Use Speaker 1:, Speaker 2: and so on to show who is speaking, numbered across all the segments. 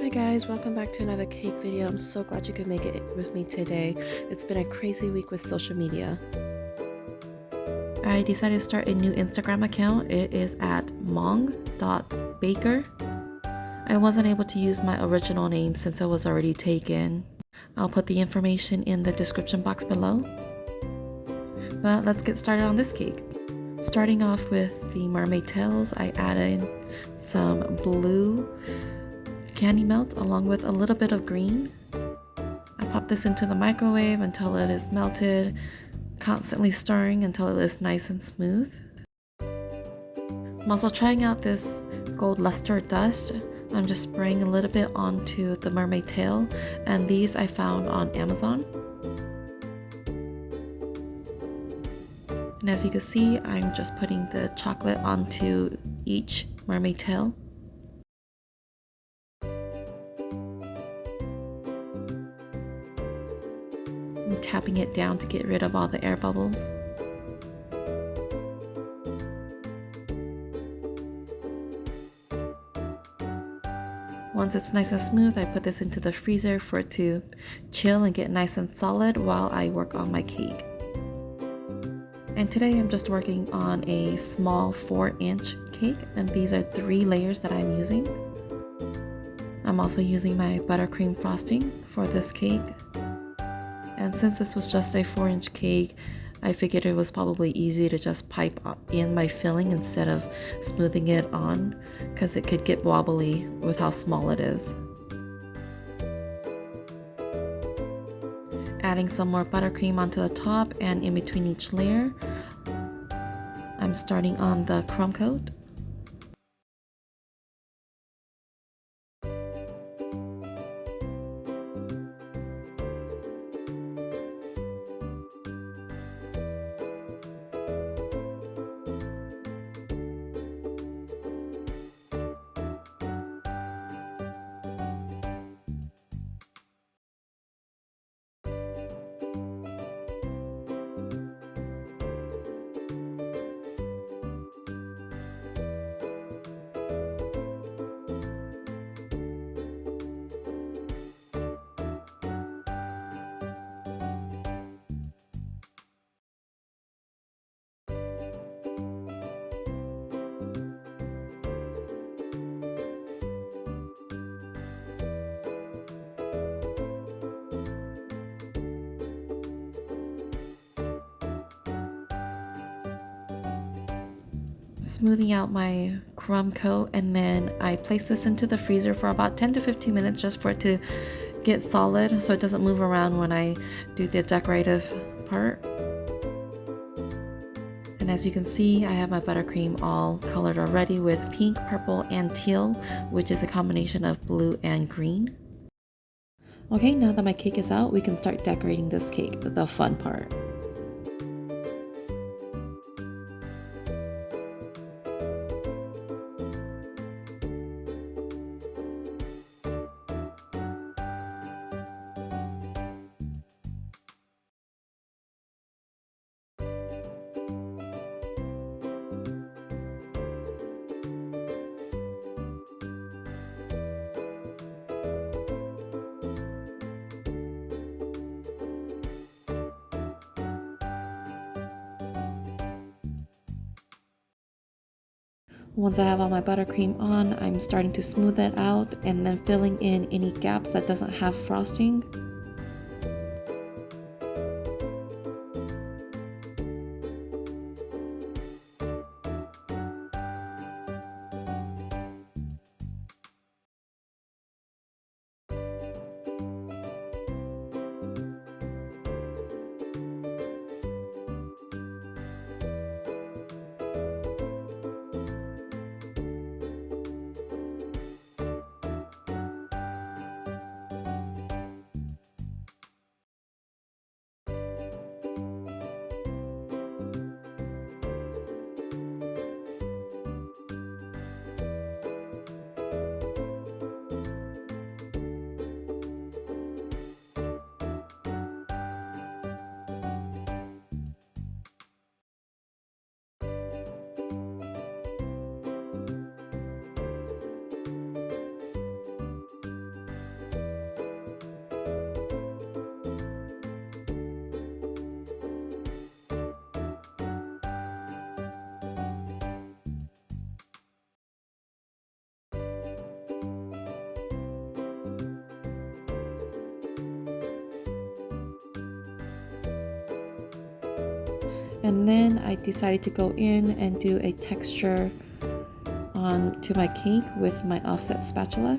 Speaker 1: Hi guys, welcome back to another cake video. I'm so glad you could make it with me today. It's been a crazy week with social media. I decided to start a new Instagram account. It is at hmong.baker. I wasn't able to use my original name since it was already taken. I'll put the information in the description box below. But let's get started on this cake. Starting off with the mermaid tails, I added some blue candy melt along with a little bit of green. I pop this into the microwave until it is melted, constantly stirring until it is nice and smooth. I'm also trying out this gold luster dust. I'm just spraying a little bit onto the mermaid tail, and these I found on Amazon. And as you can see, I'm just putting the chocolate onto each mermaid tail. I'm tapping it down to get rid of all the air bubbles. Once it's nice and smooth, I put this into the freezer for it to chill and get nice and solid while I work on my cake. And today I'm just working on a small 4-inch cake, and these are 3 layers that I'm using. I'm also using my buttercream frosting for this cake. And since this was just a 4-inch cake, I figured it was probably easy to just pipe in my filling instead of smoothing it on, because it could get wobbly with how small it is. Adding some more buttercream onto the top and in between each layer. I'm starting on the crumb coat. Smoothing out my crumb coat, and then I place this into the freezer for about 10 to 15 minutes just for it to get solid so it doesn't move around when I do the decorative part. And as you can see, I have my buttercream all colored already with pink, purple, and teal, which is a combination of blue and green. Okay, now that my cake is out, we can start decorating this cake, the fun part. Once I have all my buttercream on, I'm starting to smooth it out and then filling in any gaps that doesn't have frosting. And then I decided to go in and do a texture onto my cake with my offset spatula.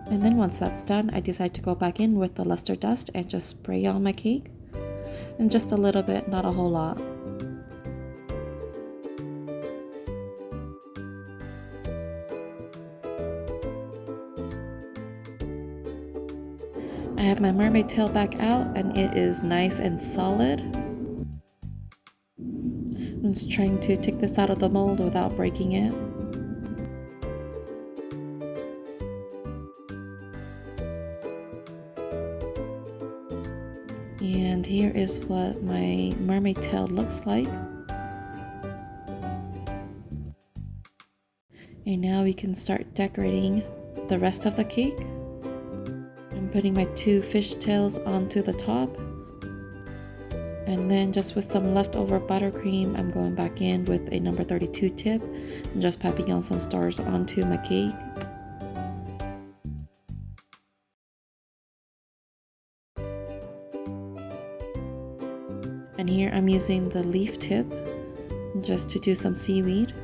Speaker 1: And then once that's done, I decide to go back in with the luster dust and just spray on my cake. And just a little bit, not a whole lot. I have my mermaid tail back out and it is nice and solid. I'm just trying to take this out of the mold without breaking it. And here is what my mermaid tail looks like. And now we can start decorating the rest of the cake. I'm putting my 2 fish tails onto the top. And then just with some leftover buttercream, I'm going back in with a number 32 tip and just popping on some stars onto my cake. And here I'm using the leaf tip just to do some seaweed.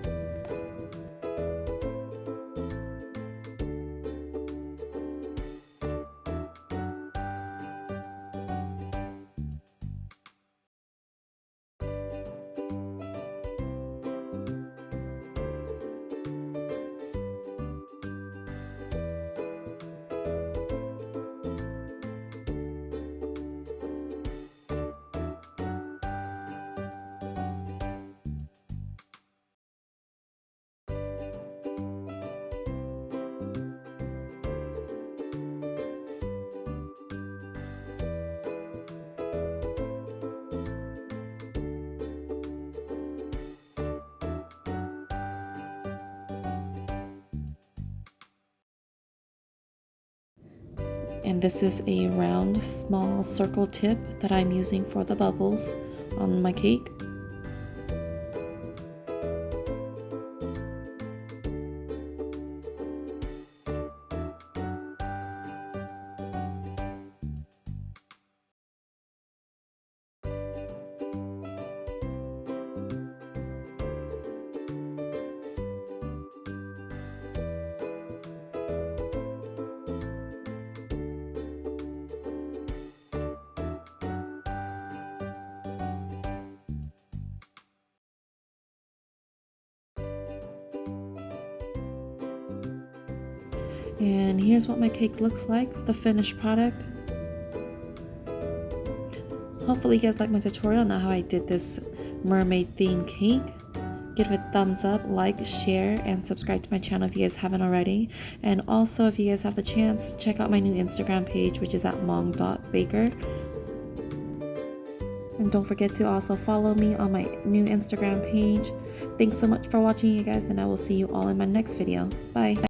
Speaker 1: And this is a round, small circle tip that I'm using for the bubbles on my cake. And here's what my cake looks like, the finished product. Hopefully you guys like my tutorial on how I did this mermaid themed cake. Give it a thumbs up, like, share, and subscribe to my channel if you guys haven't already. And also, if you guys have the chance, check out my new Instagram page, which is at hmong.baker. And don't forget to also follow me on my new Instagram page. Thanks so much for watching, you guys, and I will see you all in my next video. Bye.